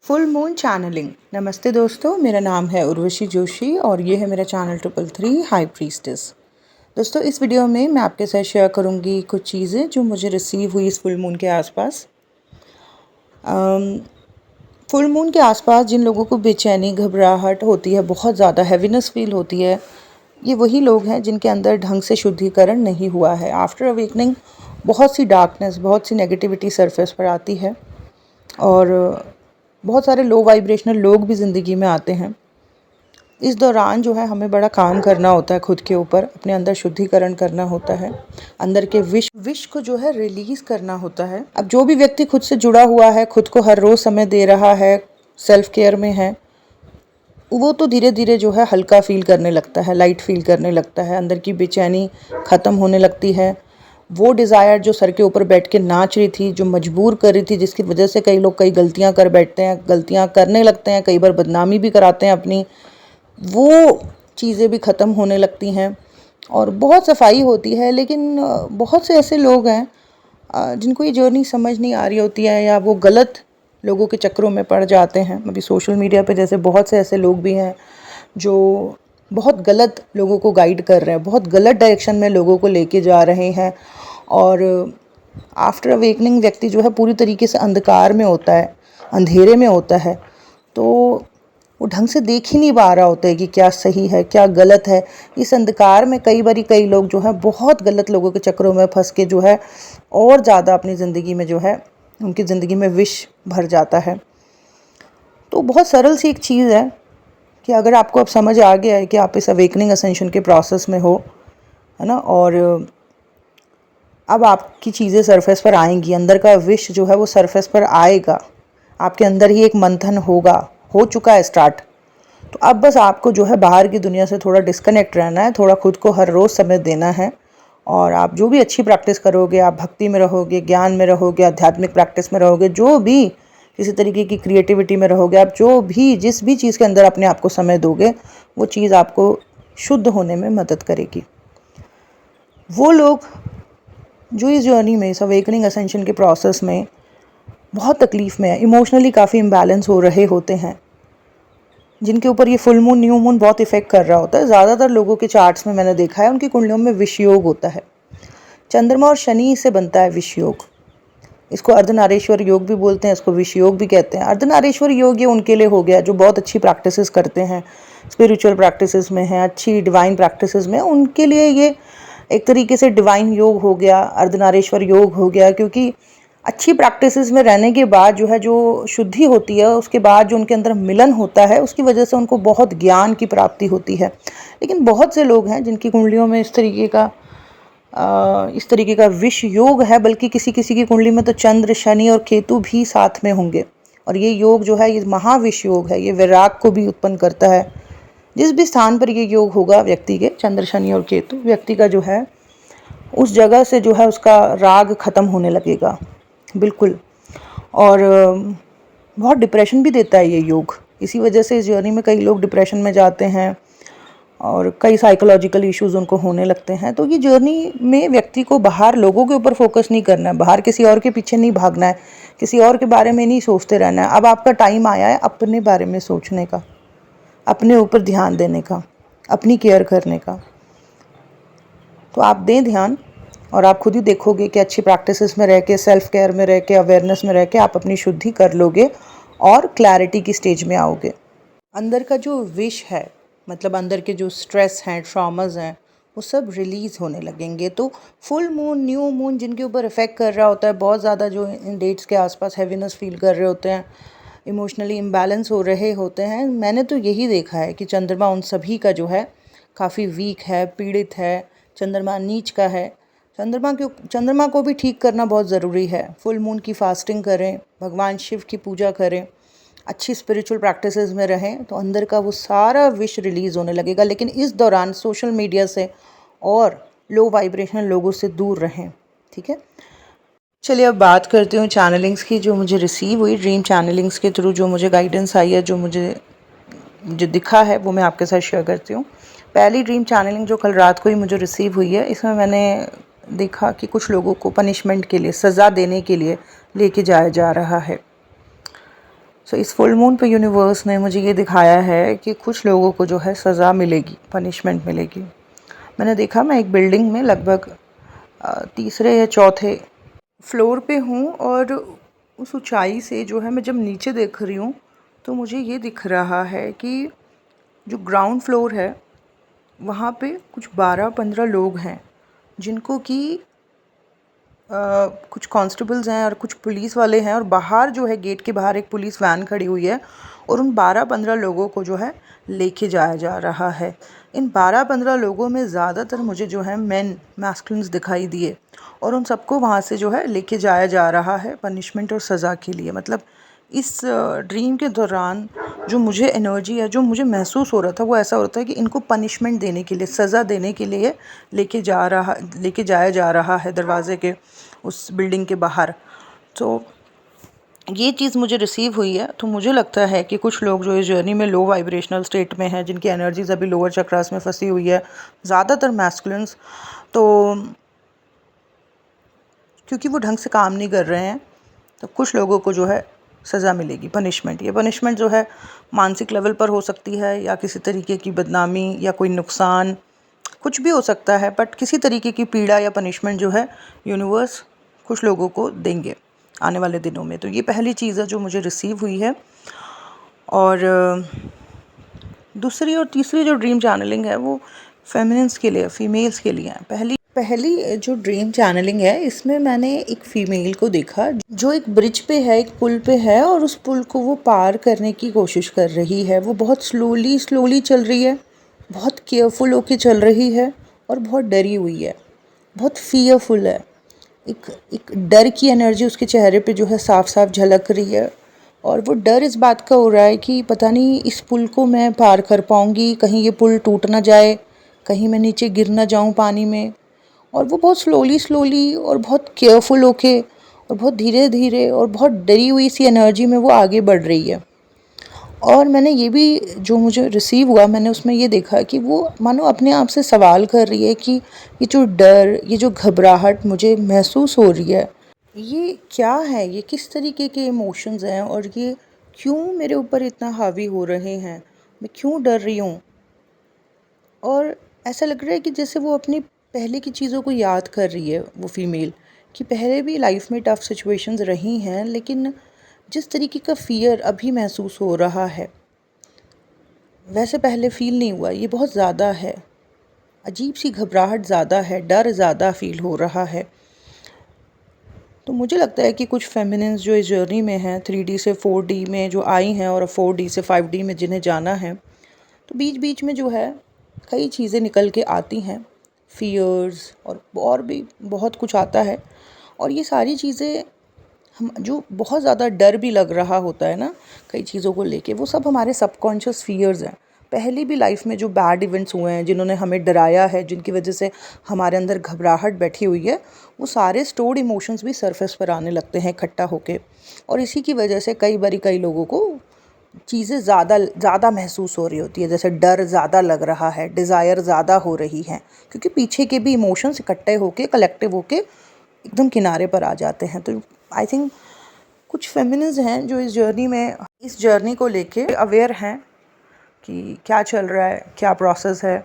Full moon channelling. नमस्ते दोस्तों, मेरा नाम है उर्वशी जोशी और ये है मेरा चैनल 333 हाई प्रीस्टेस। दोस्तों, इस वीडियो में मैं आपके साथ शेयर करूँगी कुछ चीज़ें जो मुझे रिसीव हुई इस फुल मून के आसपास। फुल मून के आसपास जिन लोगों को बेचैनी, घबराहट होती है, बहुत ज़्यादा हैवीनेस फील होती है, ये वही लोग हैं जिनके अंदर ढंग से शुद्धिकरण नहीं हुआ है। आफ्टर अवेकनिंग बहुत सी डार्कनेस, बहुत सी नेगेटिविटी सरफेस पर आती है और बहुत सारे लो वाइब्रेशनल लोग भी ज़िंदगी में आते हैं। इस दौरान जो है हमें बड़ा काम करना होता है, खुद के ऊपर अपने अंदर शुद्धिकरण करना होता है, अंदर के विश को जो है रिलीज़ करना होता है। अब जो भी व्यक्ति खुद से जुड़ा हुआ है, खुद को हर रोज़ समय दे रहा है, सेल्फ केयर में है, वो तो धीरे धीरे जो है हल्का फील करने लगता है, लाइट फील करने लगता है, अंदर की बेचैनी ख़त्म होने लगती है। वो डिज़ायर जो सर के ऊपर बैठ के नाच रही थी, जो मजबूर कर रही थी, जिसकी वजह से कई लोग कई गलतियां कर बैठते हैं, गलतियां करने लगते हैं, कई बार बदनामी भी कराते हैं अपनी, वो चीज़ें भी ख़त्म होने लगती हैं और बहुत सफाई होती है। लेकिन बहुत से ऐसे लोग हैं जिनको ये जर्नी समझ नहीं आ रही होती है या वो गलत लोगों के चक्रों में पड़ जाते हैं। अभी सोशल मीडिया पे जैसे बहुत से ऐसे लोग भी हैं जो बहुत गलत लोगों को गाइड कर रहे हैं, बहुत गलत डायरेक्शन में लोगों को लेके जा रहे हैं और आफ्टर अवेकनिंग व्यक्ति जो है पूरी तरीके से अंधकार में होता है, अंधेरे में होता है, तो वो ढंग से देख ही नहीं पा रहा होता है कि क्या सही है, क्या गलत है। इस अंधकार में कई लोग जो है बहुत गलत लोगों के चक्रों में फंस के जो है और ज़्यादा अपनी ज़िंदगी में जो है उनकी ज़िंदगी में विष भर जाता है। तो बहुत सरल सी एक चीज़ है कि अगर आपको अब समझ आ गया है कि आप इस अवेकनिंग असेंशन के प्रोसेस में हो, है ना, और अब आपकी चीज़ें सरफेस पर आएंगी, अंदर का विश जो है वो सरफेस पर आएगा, आपके अंदर ही एक मंथन होगा, हो चुका है स्टार्ट। तो अब बस आपको जो है बाहर की दुनिया से थोड़ा डिस्कनेक्ट रहना है, थोड़ा खुद को हर रोज़ समय देना है और आप जो भी अच्छी प्रैक्टिस करोगे, आप भक्ति में रहोगे, ज्ञान में रहोगे, आध्यात्मिक प्रैक्टिस में रहोगे, जो भी किसी तरीके की क्रिएटिविटी में रहोगे, आप जो भी जिस भी चीज़ के अंदर अपने आप को समय दोगे, वो चीज़ आपको शुद्ध होने में मदद करेगी। वो लोग जो इस जर्नी में, इस अवेकनिंग असेंशन के प्रोसेस में बहुत तकलीफ़ में है, इमोशनली काफ़ी इम्बैलेंस हो रहे होते हैं, जिनके ऊपर ये फुल मून, न्यू मून बहुत इफेक्ट कर रहा होता है। ज़्यादातर लोगों के चार्ट्स में मैंने देखा है उनकी कुंडलियों में विष योग होता है। चंद्रमा और शनि से बनता है विष योग। इसको अर्धनारीश्वर योग भी बोलते हैं, इसको विष योग भी कहते हैं। अर्धनारीश्वर योग ये उनके लिए हो गया जो बहुत अच्छी प्रैक्टिसेस करते हैं, स्पिरिचुअल प्रैक्टिसेस में हैं, अच्छी डिवाइन प्रैक्टिसेस में, उनके लिए ये एक तरीके से डिवाइन योग हो गया, अर्धनारीश्वर योग हो गया। क्योंकि अच्छी प्रैक्टिसेस में रहने के बाद जो है, जो शुद्धि होती है, उसके बाद जो उनके अंदर मिलन होता है, उसकी वजह से उनको बहुत ज्ञान की प्राप्ति होती है। लेकिन बहुत से लोग हैं जिनकी कुंडलियों में इस तरीके का विष योग है, बल्कि किसी किसी की कुंडली में तो चंद्र, शनि और केतु भी साथ में होंगे। और ये योग जो है, ये महाविष योग है, ये वैराग को भी उत्पन्न करता है। जिस भी स्थान पर ये योग होगा व्यक्ति के, चंद्र, शनि और केतु, व्यक्ति का जो है उस जगह से जो है उसका राग ख़त्म होने लगेगा, बिल्कुल। और बहुत डिप्रेशन भी देता है ये योग। इसी वजह से इस जर्नी में कई लोग डिप्रेशन में जाते हैं और कई साइकोलॉजिकल इश्यूज उनको होने लगते हैं। तो ये जर्नी में व्यक्ति को बाहर लोगों के ऊपर फोकस नहीं करना है, बाहर किसी और के पीछे नहीं भागना है, किसी और के बारे में नहीं सोचते रहना है। अब आपका टाइम आया है अपने बारे में सोचने का, अपने ऊपर ध्यान देने का, अपनी केयर करने का। तो आप दें ध्यान और आप खुद ही देखोगे कि अच्छी प्रैक्टिसेस में रह के, सेल्फ केयर में रह के, अवेयरनेस में रह के आप अपनी शुद्धि कर लोगे और क्लैरिटी की स्टेज में आओगे। अंदर का जो विश है, मतलब अंदर के जो स्ट्रेस हैं, ट्रॉमास हैं, वो सब रिलीज़ होने लगेंगे। तो फुल मून, न्यू मून जिनके ऊपर इफ़ेक्ट कर रहा होता है, बहुत ज़्यादा जो इन डेट्स के आसपास हैवीनेस फील कर रहे होते हैं, इमोशनली इम्बैलेंस हो रहे होते हैं, मैंने तो यही देखा है कि चंद्रमा उन सभी का जो है काफ़ी वीक है, पीड़ित है, चंद्रमा नीच का है। चंद्रमा को भी ठीक करना बहुत ज़रूरी है। फुल मून की फास्टिंग करें, भगवान शिव की पूजा करें, अच्छी स्पिरिचुअल प्रैक्टिसेस में रहें, तो अंदर का वो सारा विश रिलीज़ होने लगेगा। लेकिन इस दौरान सोशल मीडिया से और लो वाइब्रेशनल लोगों से दूर रहें, ठीक है। चलिए अब बात करती हूँ चैनलिंग्स की, जो मुझे रिसीव हुई ड्रीम चैनलिंग्स के थ्रू, जो मुझे गाइडेंस आई है, जो मुझे दिखा है, वो मैं आपके साथ शेयर करती हूँ। पहली ड्रीम चैनलिंग जो कल रात को ही मुझे रिसीव हुई है, इसमें मैंने देखा कि कुछ लोगों को पनिशमेंट के लिए, सज़ा देने के लिए लेके जाया जा रहा है। सो इस फुल मून पे यूनिवर्स ने मुझे ये दिखाया है कि कुछ लोगों को जो है सज़ा मिलेगी, पनिशमेंट मिलेगी। मैंने देखा, मैं एक बिल्डिंग में लगभग तीसरे या चौथे फ्लोर पे हूँ और उस ऊंचाई से जो है मैं जब नीचे देख रही हूँ तो मुझे ये दिख रहा है कि जो ग्राउंड फ्लोर है वहाँ पे कुछ 12-15 लोग हैं जिनको कि कुछ कांस्टेबल्स हैं और कुछ पुलिस वाले हैं, और बाहर जो है गेट के बाहर एक पुलिस वैन खड़ी हुई है और उन 12-15 लोगों को जो है लेके जाया जा रहा है। इन 12-15 लोगों में ज़्यादातर मुझे जो है मेन मैस्कुलिन्स दिखाई दिए और उन सबको वहाँ से जो है लेके जाया जा रहा है पनिशमेंट और सज़ा के लिए। मतलब इस ड्रीम के दौरान जो मुझे एनर्जी है, जो मुझे महसूस हो रहा था, वो ऐसा हो रहा था कि इनको पनिशमेंट देने के लिए, सज़ा देने के लिए लेके जाया जा रहा है दरवाज़े के उस बिल्डिंग के बाहर। तो ये चीज़ मुझे रिसीव हुई है। तो मुझे लगता है कि कुछ लोग जो इस जर्नी में लो वाइब्रेशनल स्टेट में हैं, जिनकी एनर्जीज अभी लोअर चक्रास में फंसी हुई है, ज़्यादातर मैस्कुलिन्स, तो क्योंकि वो ढंग से काम नहीं कर रहे हैं, तो कुछ लोगों को जो है सज़ा मिलेगी, पनिशमेंट। ये पनिशमेंट जो है मानसिक लेवल पर हो सकती है या किसी तरीके की बदनामी या कोई नुकसान, कुछ भी हो सकता है, बट किसी तरीके की पीड़ा या पनिशमेंट जो है यूनिवर्स कुछ लोगों को देंगे आने वाले दिनों में। तो ये पहली चीज़ है जो मुझे रिसीव हुई है। और दूसरी और तीसरी जो ड्रीम चैनलिंग है वो फेमिनिन्स के लिए, फीमेल्स के लिए है। पहली जो ड्रीम चैनलिंग है, इसमें मैंने एक फ़ीमेल को देखा जो एक ब्रिज पे है, एक पुल पे है, और उस पुल को वो पार करने की कोशिश कर रही है। वो बहुत स्लोली चल रही है, बहुत केयरफुल होके चल रही है और बहुत डरी हुई है, बहुत फियरफुल है। एक डर की एनर्जी उसके चेहरे पे जो है साफ साफ झलक रही है, और वो डर इस बात का हो रहा है कि पता नहीं इस पुल को मैं पार कर पाऊँगी, कहीं ये पुल टूट ना जाए, कहीं मैं नीचे गिर ना जाऊँ पानी में। और वो बहुत स्लोली और बहुत केयरफुल होके और बहुत धीरे धीरे और बहुत डरी हुई सी एनर्जी में वो आगे बढ़ रही है। और मैंने ये भी, जो मुझे रिसीव हुआ, मैंने उसमें ये देखा कि वो मानो अपने आप से सवाल कर रही है कि ये जो डर, ये जो घबराहट मुझे महसूस हो रही है, ये क्या है, ये किस तरीके के इमोशंस हैं और ये क्यों मेरे ऊपर इतना हावी हो रहे हैं, मैं क्यों डर रही हूँ। और ऐसा लग रहा है कि जैसे वो अपनी पहले की चीज़ों को याद कर रही है, वो फीमेल, कि पहले भी लाइफ में टफ़ सिचुएशंस रही हैं, लेकिन जिस तरीके का फ़ियर अभी महसूस हो रहा है वैसे पहले फ़ील नहीं हुआ। ये बहुत ज़्यादा है, अजीब सी घबराहट ज़्यादा है, डर ज़्यादा फ़ील हो रहा है। तो मुझे लगता है कि कुछ फेमिनिन्स जो इस जर्नी में हैं, 3D से 4D में जो आई हैं और 4D से 5D में जिन्हें जाना है, तो बीच बीच में जो है कई चीज़ें निकल के आती हैं, फ़ियर्स और भी बहुत कुछ आता है। और ये सारी चीज़ें हम जो बहुत ज़्यादा डर भी लग रहा होता है ना कई चीज़ों को लेके, वो सब हमारे सबकॉन्शियस फ़ियर्स हैं। पहले भी लाइफ में जो बैड इवेंट्स हुए हैं, जिन्होंने हमें डराया है, जिनकी वजह से हमारे अंदर घबराहट बैठी हुई है, वो सारे स्टोर्ड इमोशंस भी सरफेस पर आने लगते हैं इकट्ठा होके। और इसी की वजह से कई लोगों को चीज़ें ज़्यादा महसूस हो रही होती है, जैसे डर ज़्यादा लग रहा है, डिज़ायर ज़्यादा हो रही है, क्योंकि पीछे के भी इमोशंस इकट्ठे होके, कलेक्टिव होके एकदम किनारे पर आ जाते हैं। तो आई थिंक कुछ फेमिनिन्स हैं जो इस जर्नी को लेके अवेयर हैं कि क्या चल रहा है, क्या प्रोसेस है,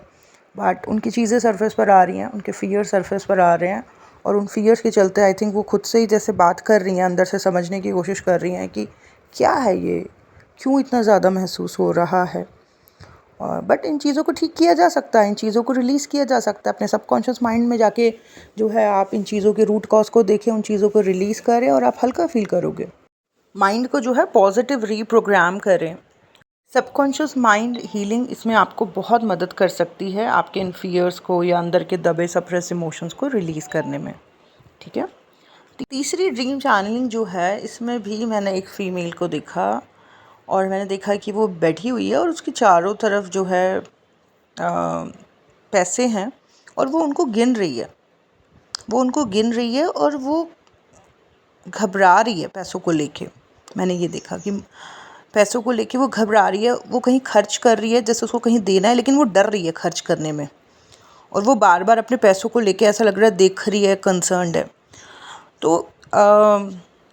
बट उनकी चीज़ें सरफेस पर आ रही हैं, उनके फ़ियर सरफेस पर आ रहे हैं, और उन फ़ियर्स के चलते आई थिंक वो खुद से ही जैसे बात कर रही हैं, अंदर से समझने की कोशिश कर रही हैं कि क्या है ये, क्यों इतना ज़्यादा महसूस हो रहा है। बट इन चीज़ों को ठीक किया जा सकता है, इन चीज़ों को रिलीज़ किया जा सकता है। अपने सबकॉन्शियस माइंड में जाके जो है आप इन चीज़ों के रूट कॉज को देखें, उन चीज़ों को रिलीज़ करें और आप हल्का फील करोगे। माइंड को जो है पॉजिटिव रीप्रोग्राम करें। सबकॉन्शियस माइंड हीलिंग इसमें आपको बहुत मदद कर सकती है, आपके इन फियर्स को या अंदर के दबे सप्रेस इमोशंस को रिलीज़ करने में। ठीक है। तीसरी ड्रीम चैनलिंग जो है, इसमें भी मैंने एक फ़ीमेल को देखा और मैंने देखा कि वो बैठी हुई है और उसके चारों तरफ जो है पैसे हैं और वो उनको गिन रही है और वो घबरा रही है पैसों को लेके। मैंने ये देखा कि पैसों को लेके वो घबरा रही है, वो कहीं खर्च कर रही है, जैसे उसको कहीं देना है, लेकिन वो डर रही है खर्च करने में, और वो बार बार अपने पैसों को लेके ऐसा लग रहा है देख रही है, कंसर्न्ड है। तो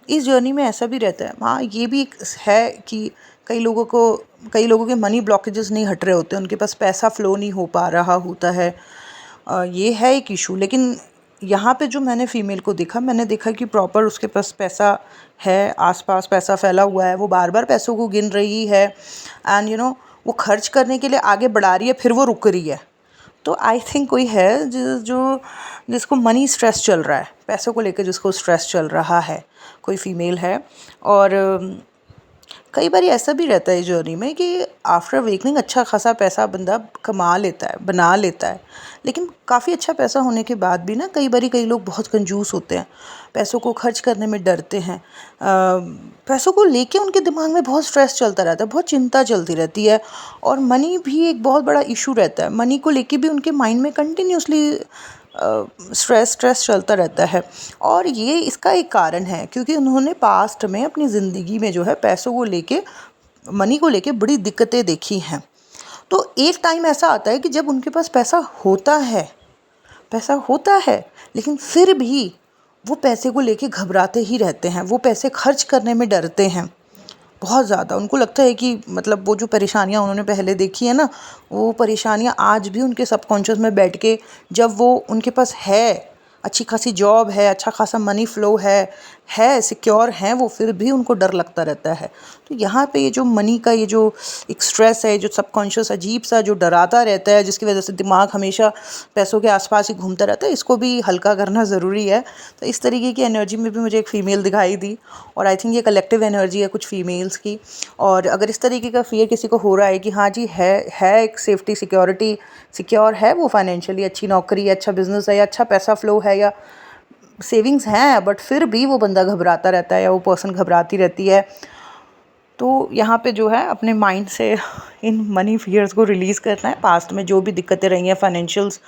इस जर्नी में ऐसा भी रहता है, हाँ ये भी एक है कि कई लोगों के मनी ब्लॉकेजेस नहीं हट रहे होते, उनके पास पैसा फ्लो नहीं हो पा रहा होता है। ये है एक इशू। लेकिन यहाँ पे जो मैंने फ़ीमेल को देखा, मैंने देखा कि प्रॉपर उसके पास पैसा है, आसपास पैसा फैला हुआ है, वो बार बार पैसों को गिन रही है एंड वो खर्च करने के लिए आगे बढ़ा रही है, फिर वो रुक रही है। तो आई थिंक कोई है जिसको मनी स्ट्रेस चल रहा है, पैसों को लेकर जिसको स्ट्रेस चल रहा है, कोई फ़ीमेल है। और कई बार ऐसा भी रहता है जर्नी में कि आफ्टर अवेकनिंग अच्छा खासा पैसा बंदा कमा लेता है, बना लेता है, लेकिन काफ़ी अच्छा पैसा होने के बाद भी ना कई लोग बहुत कंजूस होते हैं, पैसों को खर्च करने में डरते हैं। पैसों को लेके उनके दिमाग में बहुत स्ट्रेस चलता रहता है, बहुत चिंता चलती रहती है, और मनी भी एक बहुत बड़ा इशू रहता है। मनी को लेके भी उनके माइंड में कंटिन्यूसली स्ट्रेस चलता रहता है। और ये इसका एक कारण है क्योंकि उन्होंने पास्ट में अपनी ज़िंदगी में जो है पैसों को लेके, मनी को लेके बड़ी दिक्कतें देखी हैं। तो एक टाइम ऐसा आता है कि जब उनके पास पैसा होता है, लेकिन फिर भी वो पैसे को लेके घबराते ही रहते हैं, वो पैसे खर्च करने में डरते हैं बहुत ज़्यादा। उनको लगता है कि मतलब वो जो परेशानियाँ उन्होंने पहले देखी है ना, वो परेशानियाँ आज भी उनके सबकॉन्शियस में बैठ के, जब वो उनके पास है, अच्छी खासी जॉब है, अच्छा खासा मनी फ्लो है सिक्योर हैं वो, फिर भी उनको डर लगता रहता है। तो यहाँ पे ये जो मनी का ये जो एक स्ट्रेस है, जो सबकॉन्शियस अजीब सा जो डराता रहता है, जिसकी वजह से दिमाग हमेशा पैसों के आसपास ही घूमता रहता है, इसको भी हल्का करना ज़रूरी है। तो इस तरीके की एनर्जी में भी मुझे एक फ़ीमेल दिखाई दी, और आई थिंक ये कलेक्टिव एनर्जी है कुछ फीमेल्स की। और अगर इस तरीके का फ़ियर किसी को हो रहा है कि हाँ जी है एक सेफ्टी सिक्योरिटी, सिक्योर है वो फाइनेंशियली, अच्छी नौकरी है, अच्छा बिजनेस है, या अच्छा पैसा फ्लो है, या सेविंग्स हैं, बट फिर भी वो बंदा घबराता रहता है या वो पर्सन घबराती रहती है, तो यहाँ पे जो है अपने माइंड से इन मनी फियर्स को रिलीज़ करना है। पास्ट में जो भी दिक्कतें रही हैं फाइनेंशियल्स,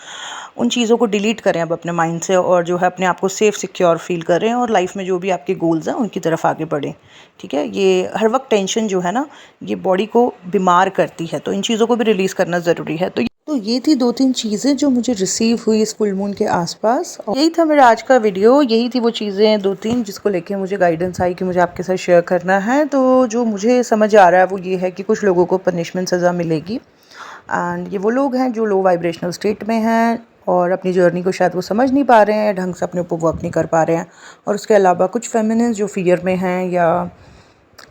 उन चीज़ों को डिलीट करें अब अपने माइंड से, और जो है अपने आप को सेफ़ सिक्योर फील करें, और लाइफ में जो भी आपके गोल्स हैं उनकी तरफ आगे बढ़ें। ठीक है, ये हर वक्त टेंशन जो है ना, ये बॉडी को बीमार करती है, तो इन चीज़ों को भी रिलीज़ करना ज़रूरी है। तो ये थी 2-3 चीज़ें जो मुझे रिसीव हुई इस फुल मून के आसपास, और यही था मेरा आज का वीडियो। यही थी वो चीज़ें 2-3 जिसको लेके मुझे गाइडेंस आई कि मुझे आपके साथ शेयर करना है। तो जो मुझे समझ आ रहा है वो ये है कि कुछ लोगों को पनिशमेंट सज़ा मिलेगी, एंड ये वो लोग हैं जो लो वाइब्रेशनल स्टेट में हैं और अपनी जर्नी को शायद वो समझ नहीं पा रहे हैं, ढंग से अपने ऊपर वर्क नहीं कर पा रहे हैं। और उसके अलावा कुछ फेमिनिन्स जो फियर में हैं, या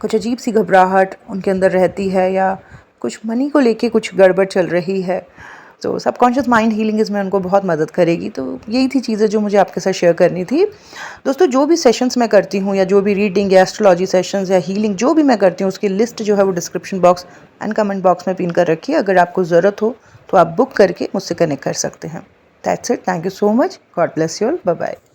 कुछ अजीब सी घबराहट उनके अंदर रहती है, या कुछ मनी को लेके कुछ गड़बड़ चल रही है, तो सबकॉन्शियस माइंड हीलिंग इसमें उनको बहुत मदद करेगी। तो यही थी चीज़ें जो मुझे आपके साथ शेयर करनी थी। दोस्तों, जो भी सेशंस मैं करती हूँ, या जो भी रीडिंग या एस्ट्रोलॉजी सेशंस या हीलिंग जो भी मैं करती हूँ, उसकी लिस्ट जो है वो description box and comment box में पिन कर रखी है। अगर आपको ज़रूरत हो तो आप बुक करके मुझसे कनेक्ट कर सकते हैं। That's it. Thank you so much. God bless you all. Bye bye.